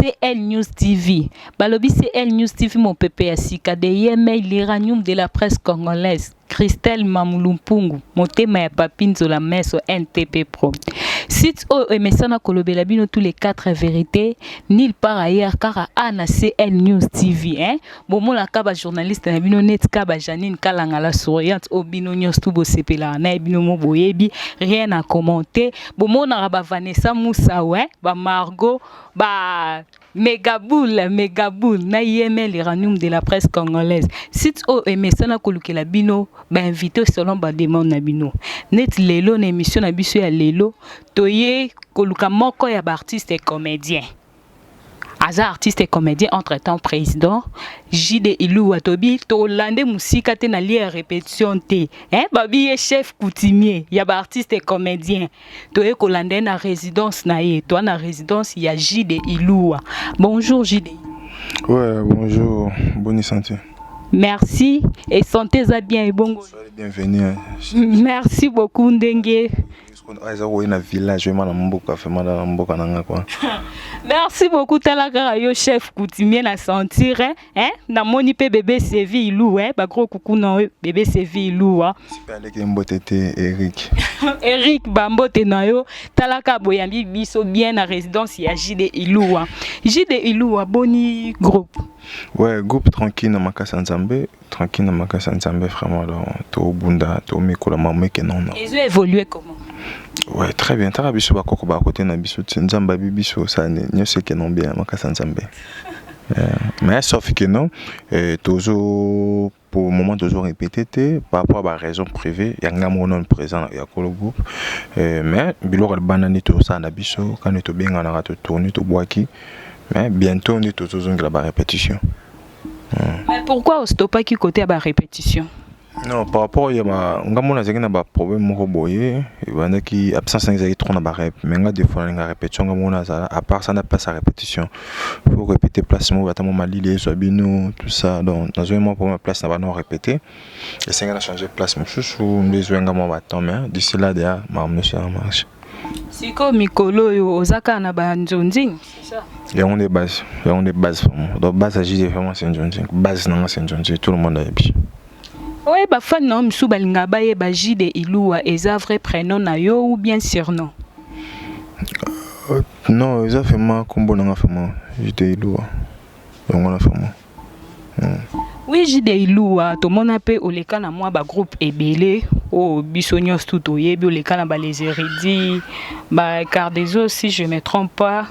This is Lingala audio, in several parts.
CL News TV. Balobi CL News TV mon pépé asika de yeme l'iranium de la presse congolaise. Christelle Mamulumpungu, motema ya papinzo la meso NTP Pro. Site o emesana kolobela bino tous les 4 vérités, nulle part ailleurs car ana CL News TV hein. Bomo la kaba journaliste na bino net kaba Janine Kalanga la souriante au bino news tubo sepela na bino mo boyebi, rien à commenter. Bomo na ba Vanessa Moussa ouais, ba Margot, ba Megaboul na yeme l'iranium de la presse congolaise. Site o emesana kolukela bino ba invité selon ba demande na bino. Net lelo na émission na biso ya lelo toye koluka moko ya ba artiste et comédien. Aza artiste et comédien entre-temps président JD Ilou Watobi to lande musika te na lia répétition te hein babi ye chef coutumier ya ba artiste et comédien toye kolande na résidence na ye to na résidence ya JD Ilou. Bonjour JD. Ouais, bonjour, bonne santé. Merci et santé za bien et bongo. Soyez bienvenue. Merci beaucoup Ndenge. Merci beaucoup Talaka yo chef coutumier na sentir hein na moni pe bébé Sévi Ilou hein ba gros coucou non bébé Sévi Ilou hein. Eric. Eric Bambote na yo Talaka boyambi biso bien na résidence ya JD Ilou hein. JD Ilou a boni groupe. Ouais, groupe tranquille na makasa nzambe, tranquille na makasa nzambe vraiment to bunda to mikola mameke non. Ils ont évolué comment? Ouais, très bien. Tara biso ba koko ba côté na biso nzamba biso ça ne ce que non bien makasa nzambe. Mais sauf que non toujours pour le moment toujours répété par rapport à la raison privée il y a un non présent il y a le groupe mais biloko banani to ça na biso quand to bien na to tourner to boaki mais bientôt on est toujours dans la répétition. Mais pourquoi on stoppe pas qui côté à la répétition? Non, par rapport à ma problème mon boyer il y a qui absence d'exact trop na rep mais nga des fois la répétition à part ça n'a pas sa répétition faut répéter placement attends mali les sobino tout ça donc dans un moment pour ma place n'a pas non répéter et c'est nga changer place mon chouchou besoin nga moi attends mais d'ici là déjà ma monsieur en marche. Siko mikolo yo ozaka na ba njonjing c'est ça. Il y a des bases vraiment donc base agit vraiment c'est njonjing base non c'est njonjing tout le monde a bien. Ouais, bah fan non msou balinga baye ba JD Ilou eza vrai prénom na yo ou bien surnom? Non, ils ont fait moi combo na fait moi JD Ilou. On a fait moi. Oui, JD Ilou to mona pe oleka na moi ba groupe ebele o bisonios tout oyebi oleka na ba les érudits ba Cardezo si je me trompe pas.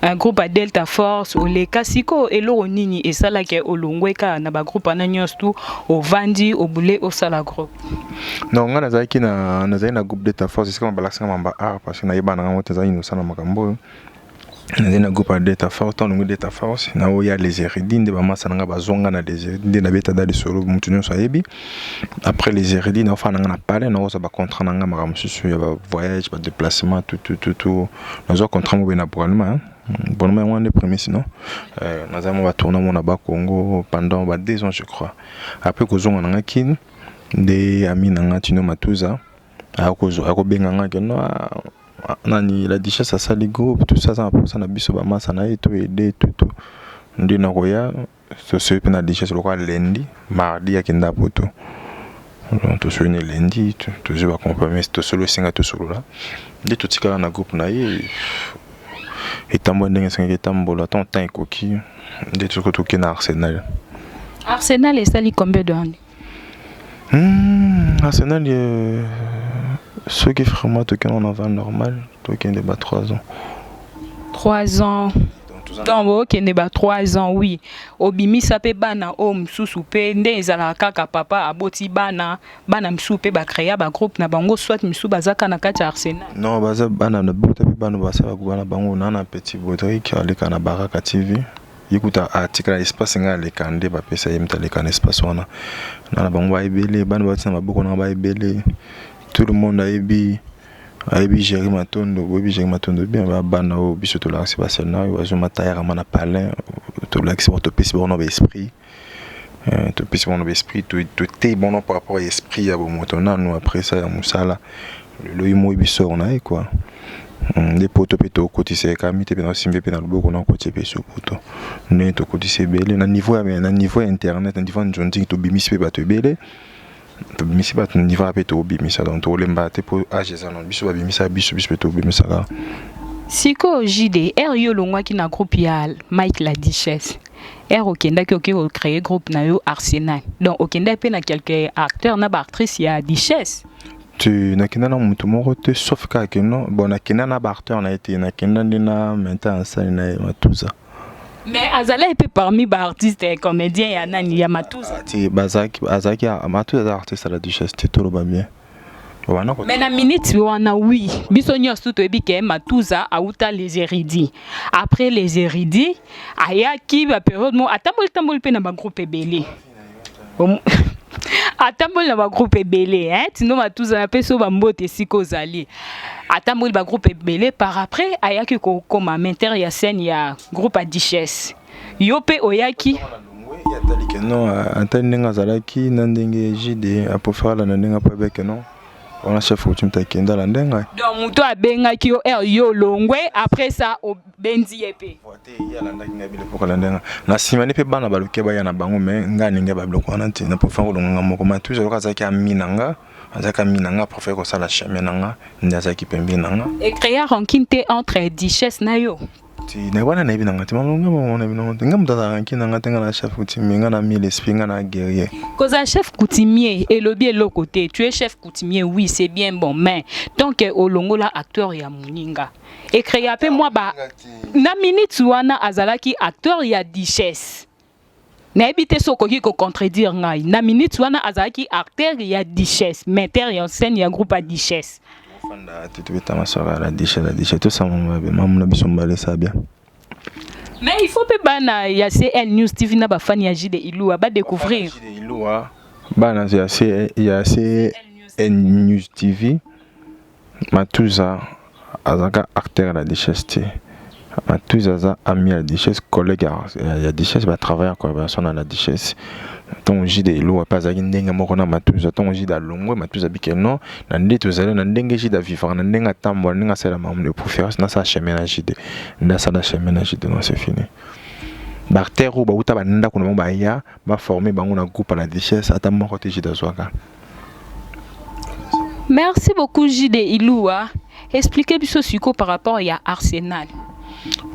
Un groupe à Delta Force ou les Kasiko et l'Oronini et ça là qui est au Longweka na ba groupe ananios tout au Vandi au Boulé au Sala groupe. Non, on a zaki na groupe Delta Force c'est comme balaka mamba art parce que na yeba na ngote za ino sana makambo. Na groupe à Delta Force ton ngwe Delta Force na o ya les érudits de ba masa nga bazonga na des érudits na beta dali solo mutunyo sa yebi. Après les érudits na fa na parler na oza ba contrat nga makamu susu ya ba voyage ba déplacement tout na zo contrat mo bena probablement. Bon, mais on est premier sinon. Nous avons tourné mon abat Congo pendant 2 ans je crois. Après que nous avons kin des amis nanga tino matuza. Ako benganga que no nani la richesse ça les groupes tout ça ça na biso ba masa na eto aider tout. Ndi na koya so se pena richesse le quoi lundi, mardi ya kenda poto. Donc tout sur lundi tout je va compromis tout solo singa tout solo là. Ndi tout tika na groupe na yi et tambo ndenge sengé tambo ton temps coquille des trucs tout qui na Arsenal. Arsenal est sali combien de années? Arsenal ceux qui vraiment tout qu'on en va normal tout qui débat 3 ans. 3 ans. Tambo qui débat 3 ans oui. Obimi sapé bana o msusu pe nde ezala kaka papa aboti bana msupe ba créer ba groupe na bango soit msu bazaka na kati Arsenal. Non baza bana na bota pe bana basa ba kubana bango na petit Bodrick aleka na Baraka TV. Yikuta article espace nga le kande ba pesa yemta le kan espace wana. Na bango ba ebele bana ba tsama boko na ba ebele. Tout le monde a ebi gérer matondo bien ba bana o biso to la c'est pas scénario wa joma taire mana palin to la c'est to pesi bon esprit to pesi bon esprit to té bon par rapport à esprit ya bon motona nous après ça ya musala le imo biso on a quoi des poteaux péto côté c'est kamite pe na simbe pe na loboko na côté pe so poto ne to côté c'est belé na niveau internet na niveau njondi to bimisi pe bato belé to bimisi bato niveau pe to bimisa donc to lemba te po ageza non biso ba bimisa biso to bimisa ka siko JD yo longwa ki na groupe ya Mike la Duchesse okenda ki oke créer groupe na yo Arsenal donc okenda pe na quelques acteurs na ba actrice ya Duchesse tu nakenda na mutu moko te sauf ka ke non bon nakenda na ba acteur na été nakenda ndina maintenant ça na Matuza mais azala pe parmi ba artistes et comédiens ya nani ya Matuza ti bazaki Matuza artiste la Duchesse te tolo ba bien mais na minute wana oui biso nyonso to ebike Matuza auta les érudits après les érudits ayaki ba période mo atamboli pe na ba groupe ebele atamboli na ba groupe ebele tino Matuza na peso ba mbote siko zali atamboli ba groupe ebele par après ayaki ko koma menteur ya scène ya groupe à Duchesse yo pe oyaki ya talike non antani nenga zalaki na ndenge JD apofala na nenga pa beke non on a chef coutume takenda la ndenga donc muto abenga ki yo longwe après ça au benzi epé vote ya la ndanga bile pour la ndenga na simani pe bana baluke ba ya na bango mais nga ninga ba bloko na ntina pour faire longa moko Matuza loka zaki aminanga azaka minanga pour faire ko sala chemin nanga ndazaki pembe nanga et créer rancune entre Duchesse na yo ti na wana na binanga ti mamunga mona binanga ngam dada rancune nanga tenga na chef coutume nga na mille esprit nga na guerrier cause un chef coutumier et le bien l'autre côté tu es chef coutumier oui c'est bien bon mais donc au longo la acteur ya muninga et créer peu moi ba na minute wana azalaki acteur ya Duchesse na ebité sokoki ko contredire ngai na minute wana azalaki acteur ya Duchesse metteur en scène ya groupe à Duchesse fanda tu beta masora la Duchesse tout ça mamu biso mbale ça bien mais il faut pe bana ya CL News TV na ba fan ya JD Iloua ba découvrir JD Iloua bana ya CL News TV Matuza azaka acteur la Duchesse Matuza za ami la Duchesse collègue ya Duchesse va travailler en collaboration à la Duchesse donc JD Iloua pas za ndenga moko na Matuza donc JD alongwe Matuza bikeno na ndeto zale na ndenge JD vivre na ndenga tambo ndenga sala mamu de préférence na sa chemin na JD na sa da chemin na JD non c'est fini Barter ou bauta banda kuna ba ya ba former bango na groupe à la Duchesse ata moko te JD zwaka. Merci beaucoup JD Iloua. Expliquez biso suko par rapport à Arsenal.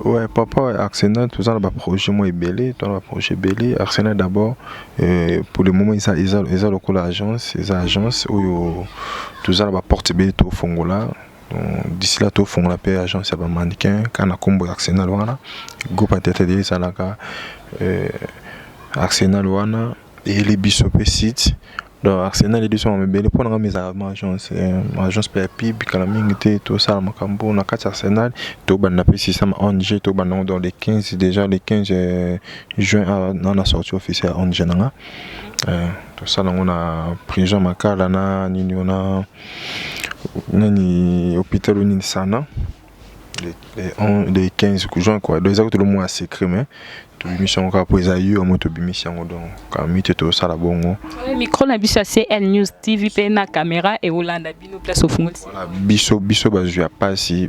Ouais, papa, Arsenal, tout ça, le projet moi est belé, tout le projet belé. Arsenal d'abord, pour le moment, ils ont le agence, les agences où tout ça, le porte belé tout fongola. D'ici là, tout fongola paye agence, il y a un mannequin, quand on a combo Arsenal wana, groupe à tête de ça là, Arsenal wana et les bisopes sites. Donc Arsenal est sont belé pour nous mes agences PAPIB calamité tout ça makambo na quatre Arsenal to ban na système ONG to ban dans les 15 déjà les 15 juin on a sorti officiel ONG nanga tout ça on a prison makala na nini on a nani hôpital ni sana les 15 juin quoi deux autres le mois secret mais to mission ka po ezayu amoto mission donc kamite to sala bongo micro na biso CL News TV pe na caméra et Holanda bino place au fond biso bazu ya pasi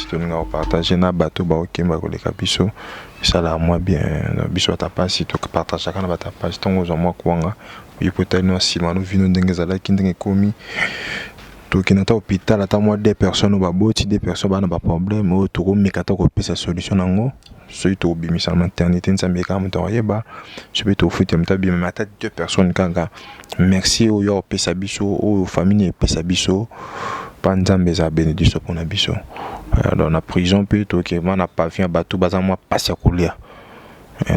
to nga partager na bato ba okemba ko leka biso sala moi bien biso ta pasi to partager kana bata pasi tongo zo moi kwanga yipota no sima no vino ndenge zala kindenge komi to kinata hôpital ata moi des personnes ba boti des personnes ba na ba problème o to ko mekata ko pesa solution nango surtout bimisa maternité nzambe ka mto yeba je peux te foutre mta bien mata deux personnes kanga merci au yo pesa biso au famille pesa biso panzambe za bénédiction pour na biso dans la prison peut to que mana pas vient batou baza moi passe kolia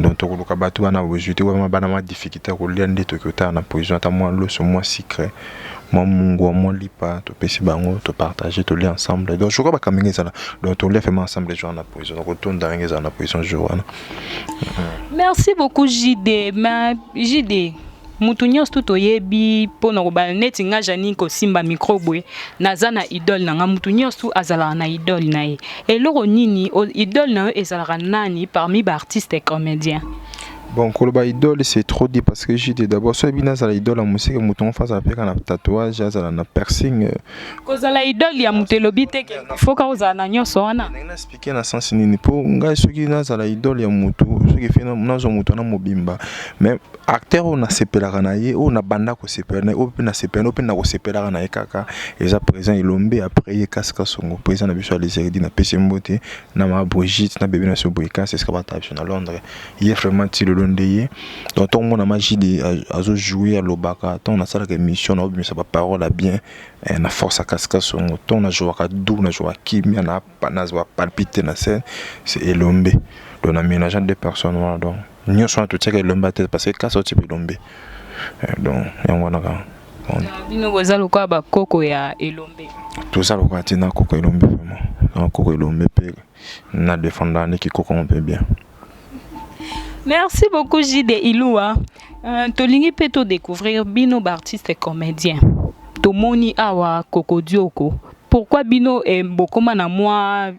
donc to ko batou bana ojuté wa bana ma difficulté kolia ndeto ko ta na prison ta moi lo so moi secret moi mungo moi lipa to pesi bango to partager to lire ensemble donc je crois pas kamenga ça donc to lire vraiment ensemble les gens na prison donc retourne dans la prison jour. Merci beaucoup JD mais JD mutu nyonso tout oyebi pona ko ba neti nga jani ko simba microbe naza na idole na nga mutu nyonso azala na idole na ye eloko nini idole na ezala nani parmi ba artistes et comédiens Bon, Koloba idole, c'est trop dit parce que j'ai dit d'abord, soit bien à l'idole, la musique, mouton face à un tatouage, à un piercing. Cause la idole, il y a mutelobite, il faut qu'on ait un agneau soana. On a expliqué dans sens ni pour un gars qui n'a la idole, il y a mouton, ce qui fait non mouton na mobimba. Mais acteur on a séparé la ranaye, on a banda ko séparé, on peut na séparé, on peut na ko séparé la ranaye kaka. Et ça présent il lombe après il casse son présent na biso les héridi na PC mbote, na ma Brigitte, na bébé na so boyka, c'est ce qu'on va taper à Londres. Il est vraiment le londeye. Donc on a magie de à jouer à l'obaka, on a ça la mission, on a ça pas parole à bien, na force à casque son, on a joué à dou, on a joué à kimi, on a pas na joué palpiter na scène, c'est elombe. Donc on a mélangeant deux personnes voilà donc. Nous sommes tous ces elombe tête parce que casse au type elombe. Donc y a on a bino bozalo kwa ba koko ya elombe. Tout ça le quoi tina koko elombe vraiment. Donc koko elombe pe na défendant qui koko on peut bien. Merci beaucoup J.D. Iloua. Tolingi peut to découvrir bino artiste et comédien. Tomoni awa Koko Dioko. Pourquoi bino est beaucoup na moi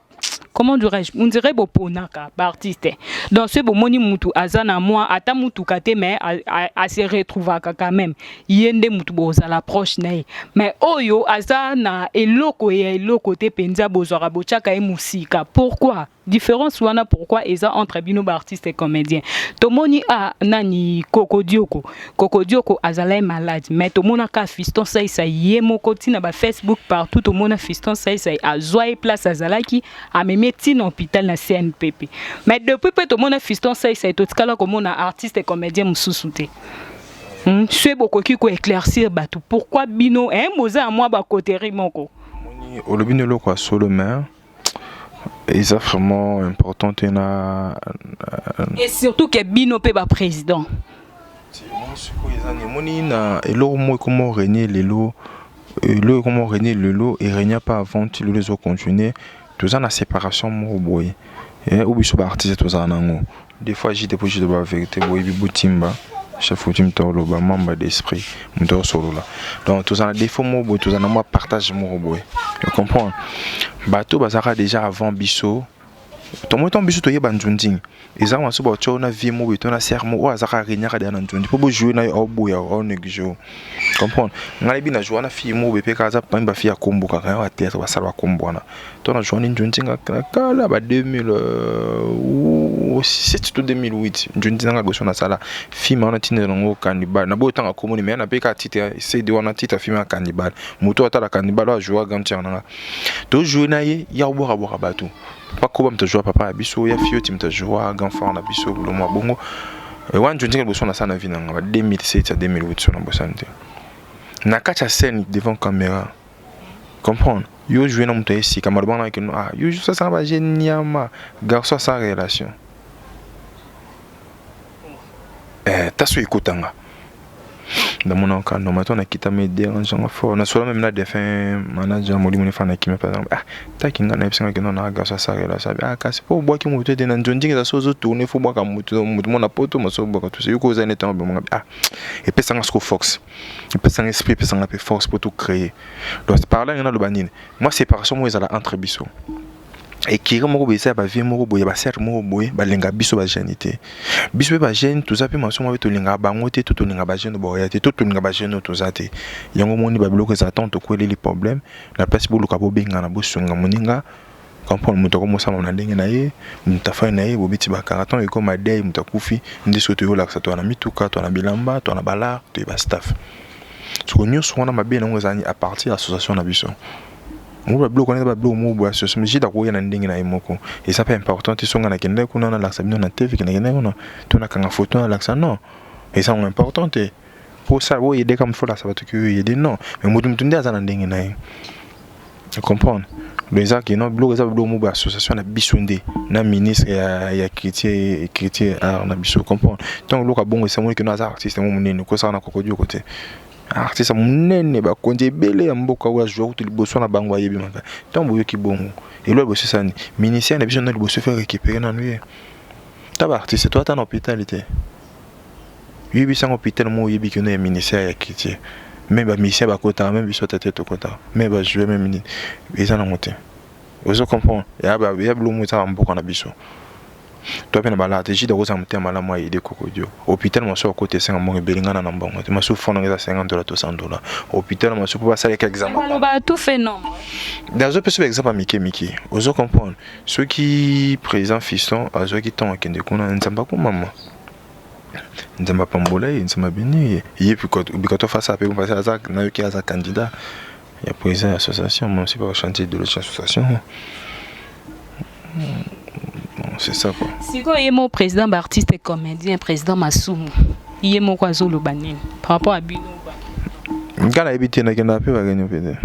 comment dirais-je on dirait boponaka artiste. Dans ce bomoni mutu azana moi ata mutu kate mais a se retrouver quand même. Yende mutu boza la proche nae. Mais oyo azana eloko ya eloko te penza bozora bochaka e musika. Pourquoi? Différence wana pourquoi eza entre bino artiste et comédien. Tomoni a nani Koko Dioko. Koko Dioko azala malade mais tomona ka fiston sai ye moko tina ba Facebook partout tomona fiston sai azwa place azalaki a meti na hôpital na CNPP. Mais depuis que tomona fiston sai to tikala komona artiste et comédien mususu te. C'est beaucoup qui ko éclaircir batu pourquoi bino moza moi ba koteri moko. Moni olobino loko solo mère. Et c'est vraiment important. Et surtout que Bino peut être président. Comment régner les lots, comment régner le lot et régner pas avant que les autres continuent. Tout ça, la séparation, moi, ou bien sur artiste, tout ça, des fois, j'ai déposé de la vérité, oui, boutimba. Chef de team le membre d'esprit mon solo là donc tout ça des fois moi tout ça moi partage mon boy tu comprends bateau bazara déjà avant biso to mo ton biso to yeba njunding eza wa so ba chona vie mo beto na sermo o azaka rinyaka de na njundi po bo jouer na o boya o negijo comprendre ngale bi na jouer na fille mo be pe kaza pamba fille akomboka ka wa tete ba salwa kombona to na jouer njunding kala ba 2000 ou 7 to 2008 njunding nga goso na sala fille ma na tine ngo cannibal na bo tanga komoni me na pe ka tite c'est de wana tite fille ma cannibal moto atala cannibal wa jouer gantia na to jouer na ye ya bo ka bato pas comment te jouer papa biso ya fio tim te jouer enfant na biso le mois bongo et wan jonge ke boso na sana vie na 2007 à 2008 sur na bosante na kacha scène devant caméra comprendre yo jouer na muto ici camarade na que yo ça ça va génialement garçon sans relation ta so ikotanga dans mon cas non maintenant on a quitté mes dérangeants fort on a seulement même là des fins manager moli mon fan qui me par exemple ta kinga na epsinga que non na garçon ça relation kasi pour boire qui muto de na njonji za sozo tourner faut boire comme muto mon apoto mo so boire tout ça yo ko za netan be mon et puis ça ngo fox et puis ça esprit puis ça nga force pour tout créer donc parler na le banine moi séparation moi ezala entre biso et qui moko besa ba vie moko boye ba ser moko boye ba lenga biso ba janité biso ba jeune tout ça pe maso mo to lenga bango te to lenga ba jeune boya te to lenga ba jeune to za te yango moni ba biloko za tante ko les problèmes la place bo luka bo benga na bo sunga moninga comprendre muto ko mosa na ndenge na ye mutafa na ye bo biti ba karaton e ko madei mutakufi ndiso to yo la to na mituka to na bilamba to na bala to ba staff so nyoso wana mabe na ngozani à partir association na biso on va bloquer on va bloquer mo bo association j'ai d'accord yana ndenge na imoko et ça pas important ti songa na kende kuna na laksa bino na TV kende kuna to na kanga photo na laksa non et ça est important pour ça wo yede comme faut là ça va te que yede non mais mo dum tunde azana ndenge na tu comprends les gens qui non bloquer ça bloquer mo bo association na bisonde na ministre ya chrétien art na biso comprendre donc loka bongo ça mo que na artiste mo munene ko ça na kokodio côté artiste munene ba konje belé ya mboka wa jouer tout liboso na bango yebi maka tant boyo ki bongo et là bosso ça ministère na biso na liboso faire récupérer na nuit taba artiste toi ta na hôpital était yebi sang hôpital mo yebi que na ministère ya kiti même ba ministère ba kota même biso tête to kota mais ba jouer même minute et ça na monter vous comprenez ya ba ya blo mo ta mboka na biso toi peine balade jide ko samte mala moi ide kokodio hôpital mo so côté 5 mo belinga na mbongo te masu fona ngeza $50 to $100 hôpital mo so pour passer quelques examens ba tout fait non dans un peu exemple Miki ozo comprendre ceux qui président fiston azo qui ton kende kuna nzamba ko mama nzamba pambola nzamba bini et puis quand on fait ça peut passer à ça na qui a candidat il y a président association moi aussi pas chanter de l'association. C'est ça quoi. Si quoi est mon président artiste et comédien président Masumu. Il est mon oiseau le banin par rapport à Bino. Quand la habité na kenda pe ba réunion peut-être.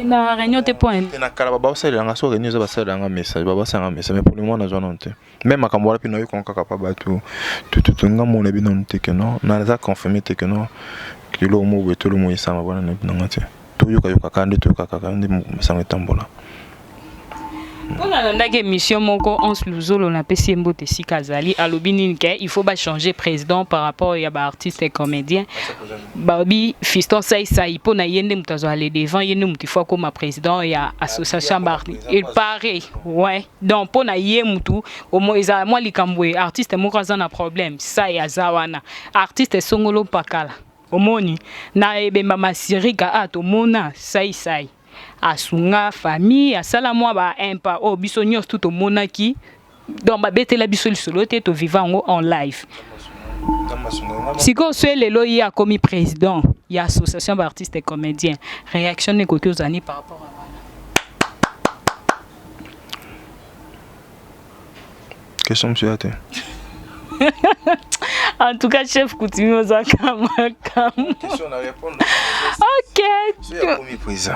Na réunion te point. Na kala ba ça la so réunion ba ça la message ba ça message mais pour le moment na zone onte. Même akambola pe no yo konka kapaba tout nga mo na bino onte que non na za confirmer que non que lo mo beto lo mo isa ma bana na bino ngate. To yo ka kande to ka kande sa ngetambola. On a une émission moko on se luzolo na pesi mbote sikazali alobini ke il faut ba changer président par rapport ya ba artiste et comédien babi fiston sai pour na yende mutazo aller devant yende mutifo comme président ya association bar il paraît ouais donc pour na ye mutu au moins isa moi likambwe artiste moko za na problème ça ya zawana artiste songolo pakala omoni na ebemba masirika atomona sai asunga famille asala moi ba impa o biso nyos tout au monaki donc ba betela biso le solo te to vivant en live siko soit lelo ya commis président ya association d'artistes et comédiens réaction ne côté aux années par rapport à question monsieur Ate. En tout cas chef coutumier aux akam question à répondre. OK c'est le commis président.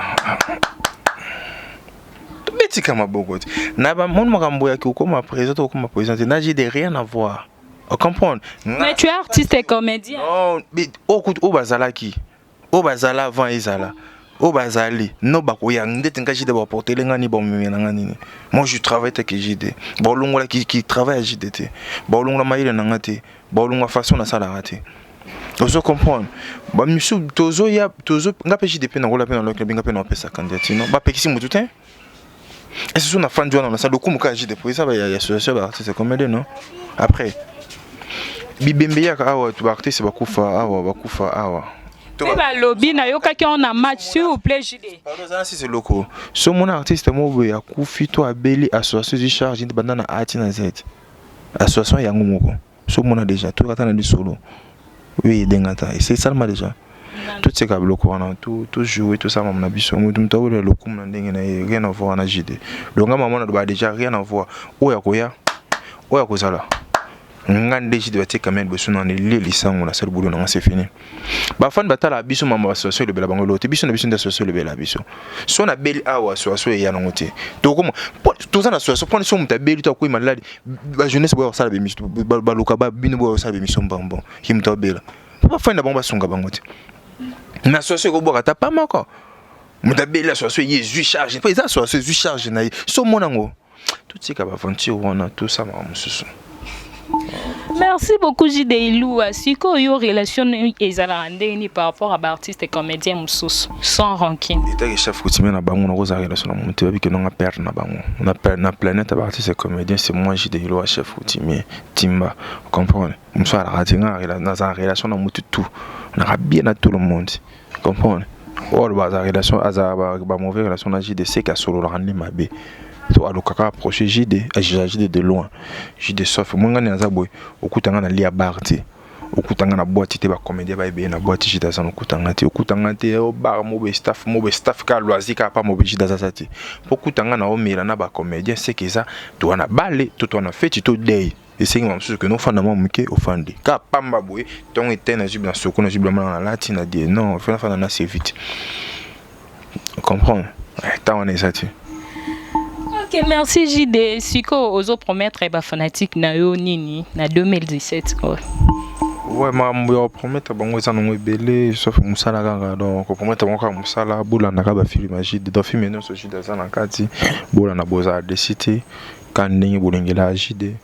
Beti kama bogot na ba mon makambo ya comme président ou comme président n'a j'ai de rien à voir on comprend mais tu es artiste et comédien non mais au bazalaki au bazala avant izala au bazali no bakoya ndete ngaji de porter ngani bon ngani moi je travaille avec JD bolongola qui travaille à JDT bolongola maïle ngati bolongola façon na sala raté ozo comprendre ba misu tozo ngape JDP na rola pe na lokle binga pe na pesa candidature non ba pekisi mutu te. Et c'est une fan de on a ça le coup quand j'ai déployé ça il y a ce c'est comédien non après bibembe ya awa tu artiste bakufa awa tu ba lobby na yoka ki on a match s'il vous plaît JD pardon ça c'est loco so mon artiste mo ya kufi to abeli association du charge de bandana ati na z association yango moko so mon a déjà tout atana du solo oui dengata et c'est ça déjà tout ces câbles locaux on a tout joué tout ça maman a biso mutum to le locaux na ndenge na rien à voir na JD donc maman na déjà rien à voir oya kozala ngande JD batie quand même besoin na les lisango na sel boulot na c'est fini ba fan batala biso maman association le bela bango lote biso na biso d'association le bela biso so na beli awa association ya ngote to comme tout ça na association prendre son mutabeli to ko malade ba jeunesse boya sala be miso ba loka ba bino boya sala be miso mbambo kimtabela ba fan na bango basunga bangote na association ko boka ta pas mako mutabeli association yesu charge pas association yesu charge na so monango tout ce ka ba aventure on a tout ça maman mususu. Merci beaucoup JD Ilou. Siko yo relation ezala ndeni par rapport à artiste et comédien mususu sans rancune. État chef coutumier na bango na koza relation na monte ba biki nonga perdre na bango. On a na planète artiste et comédien c'est moi JD Ilou chef coutumier Timba. Comprendre? Musa la ratinga na za relation na mutu tout. On a bien à tout le monde. Comprendre? Or ba za relation azaba ba mauvaise relation na JD c'est ka solo la rendre mabe. To alokaka approcher JD de loin JD sauf monga na zaboy okutanga na lia barti okutanga na boîte te ba comédien ba ebe na boîte JD za okutanga te o bar mo be staff ka loisika pa mo be JD za sati okutanga na o mira na ba comédien c'est que ça to na balé to na feti to day et c'est même sûr que non fanda mo muke ofandi ka pamba boy ton etena jibla soko na jibla na lati na die non fana na c'est vite comprendre ta on est ça tu. Ok, merci JD. Siko ozo promettre ba fanatique na yo nini na 2017 quoi. Ouais, ma promettre bango za no ebele sauf musala kanga donc promettre bango ka musala bula na ka ba film JD do film no so JD za na kati bula na boza de cité kan ndenge bolengela JD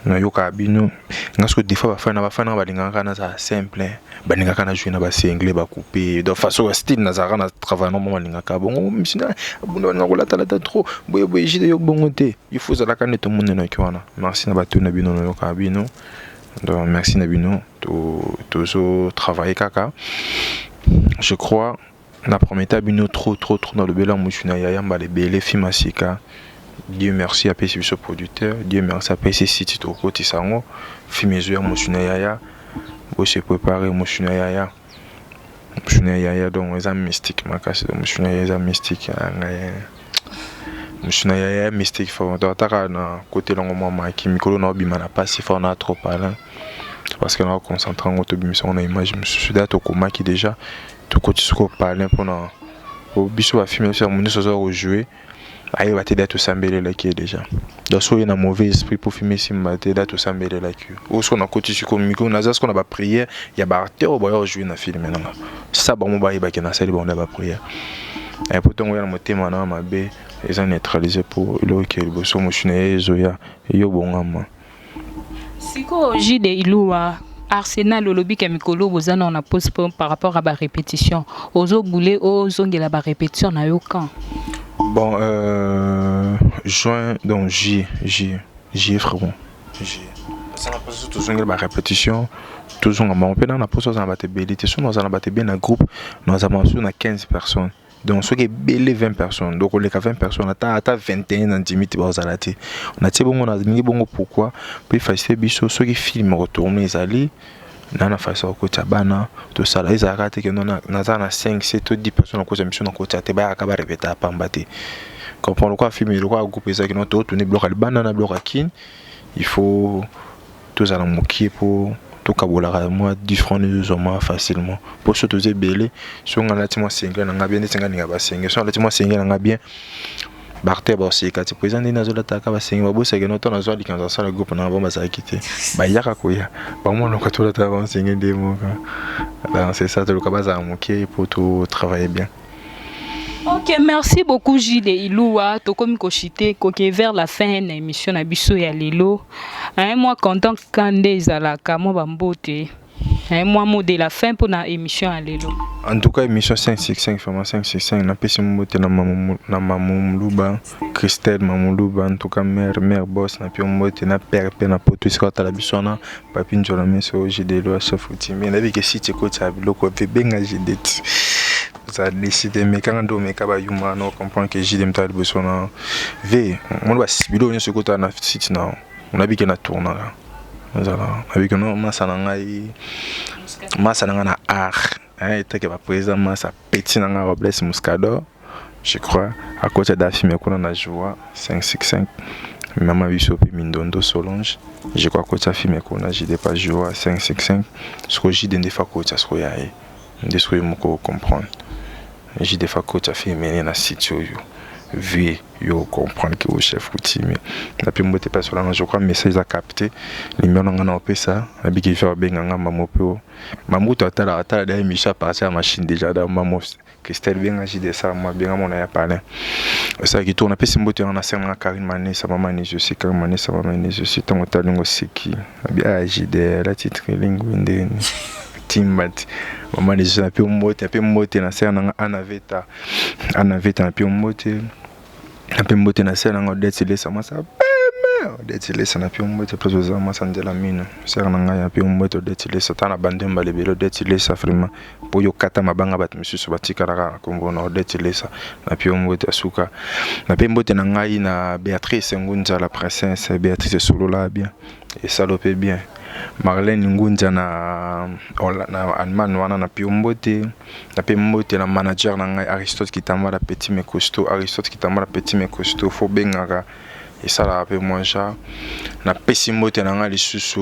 na yoka bino ngasko des fois bafana balingaka na za simple balingaka na jouer na ba single ba couper de façon style na zara na travail normalement balingaka bongo misina abunda na kolata la trop boye jide yo bongo te il faut zala kana tout monde na kiwana merci na bato na bino na yoka bino donc merci na bino to zo travailler kaka je crois na promettre bino trop dans le bela mushuna ya mba le bele fimasika. Dieu merci à PC ce producteur, Dieu merci à PC City Toko Tisango, Fimezoya Moshuna Yaya, pour se préparer Moshuna Yaya. Moshuna Yaya donc les amis mystiques, ma casse de Moshuna Yaya mystique, Moshuna Yaya mystique, faut d'attaquer na côté longue moment qui micro na bimana pas si fort na trop parler. Parce que nous concentrons en autobimission na image, je suis d'accord comme qui déjà tout côté ce qu'on parle pour na au biso va filmer sur mon ce soir jouer. Aïe va t'aider à tout s'embêter là qui est déjà. Donc soit il y a un mauvais esprit pour filmer si va t'aider à tout s'embêter là qui. Ou soit on a côté sur comme micro, on a ça qu'on a pas prière, il y a pas acteur ou bien jouer dans film maintenant. Ça bon moi il va qu'il y a ça bon on a pas prière. Et pourtant on a mon thème maintenant ma b ils ont neutralisé pour le qui est le bosso mochine zoya yo bon ngama. Siko jide iluwa Arsenal au lobby Kemikolo bozana on a pose par rapport à la répétition. Ozo boulé ozo ngela ba répétition na yo quand. Bon, juin, donc J, frérot. J. Ça n'a pas toujours une répétition. Toujours en mon pays, on a pas ça, on a battu belé. On a battu bien un groupe, nous avons 15 personnes. Donc, ce qui est belé 20 personnes. Donc, on est qu'à 20 personnes, on a 21 dans 10 minutes. On a dit bon, on a dit bon, pourquoi? Puis, il faut que ceux qui filment retournent, ils allaient. Nana façon côté bana tout ça là ils arrêtent que na 5 7 10 personnes côté mission côté te ba akaba répéter à pambate comprendre quoi filmer quoi groupe ça qui non tout tourner bloc bana na bloc kin il faut tout ça moquer pour tout kabola moi 10 francs de hommes facilement pour se doser belé si on a moi 5 na bien 5 nga ba 5 si on a moi 5 nga bien Barté aussi quand tu présentes dans la taka ba sengi babo c'est que notre na zo di kanza sala groupe na bomba ça quitter ba yaka koya ba moi donc tout la ta sengi démo alors c'est ça tout le kabaza moké pour tout travailler bien. OK, merci beaucoup Gilles Iloua to comme kochité koké vers la fin de l'émission na biso ya lelo un mois content kande zalaka mo bambote un mois mot de la fin pour la émission à lelo. En tout cas, émission 565, vraiment 565, na pesi mbote na mamuluba, Christelle mamuluba, en tout cas mère boss na pi mbote na père pe na poto iskota la bisona, papi njola meso jidelo chef utimi. Na bi ke site ko tsa biloko pe benga jidet. Ça décidé mais quand on me kaba yuma no comprendre que jidem ta bisona. Ve, on va sibilo ni ce kota na site na. On a bi ke na tourna là. Voilà, avec nous masana na art et que va présentement ça petit na Robles Muscador je crois à côté d'affimer qu'on a joie 565 maman Bisopi Mindondo Solange je crois que ça filme qu'on a j'ai pas joie 565 ce que j'ai des fois que ça soit yaé des choses me comprendre j'ai des fois que ça filme na site vu yo comprendre que au chef coutumier la puis moté pas sur la je crois message à capter les miens on a opé ça la bi qui fait benga mamopo mamuto atala da Micha passer à machine déjà dans mamo Christelle bien agi de ça moi bien mon a parlé ça qui tourne après mbote on a serna Karine Mané ça maman ni je sais Karine Mané ça maman ni je suis tant talingo siki bien agi de la titre lingue ndeni timbat maman ni je appelle mbote na serna anaveta na puis mbote après mbote na sela ngo detile sama sa detile sana puis mbote prezo za masande la mine sera nga ya puis mbote detile sa tana bandemba lebelo detile sa vraiment pour yo kata mabanga bat misusu batikara kombo no detile sa na puis mbote asuka na puis mbote na ngai na Béatrice Ngunza la princesse Béatrice Solola bien et salopé bien Marlène Ngunza na Allemagne wana na Piombote na Pembote na manager na ngai Aristote Kitamba la petit mais costaud Aristote Kitamba la petit mais costaud faut bengaka et ça la peu moins cher na Pesimbote na ngai lisusu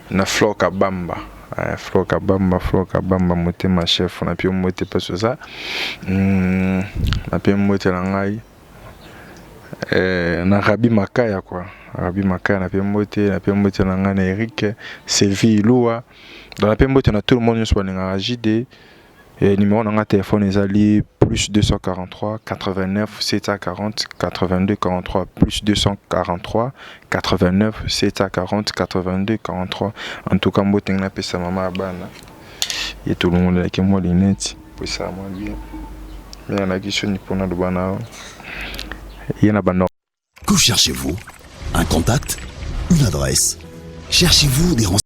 na Floka Bamba Floka Bamba motema chef na Piombote pas ça na Pembote na ngai na Rabi Makaya quoi Rabi Makaya na Pembote na ngana Eric Sylvie Loua dans la Pembote na tout le monde soit na JD et numéro na téléphone ezali plus 243 89 740 82 43 plus 243 89 740 82 43. En tout cas mbote na pesa mama bana et tout le monde avec moi les nets pour ça moi bien mais on a question ni pour notre bana il y en a bana. Que cherchez-vous? Un contact? Une adresse? Cherchez-vous des renseignements?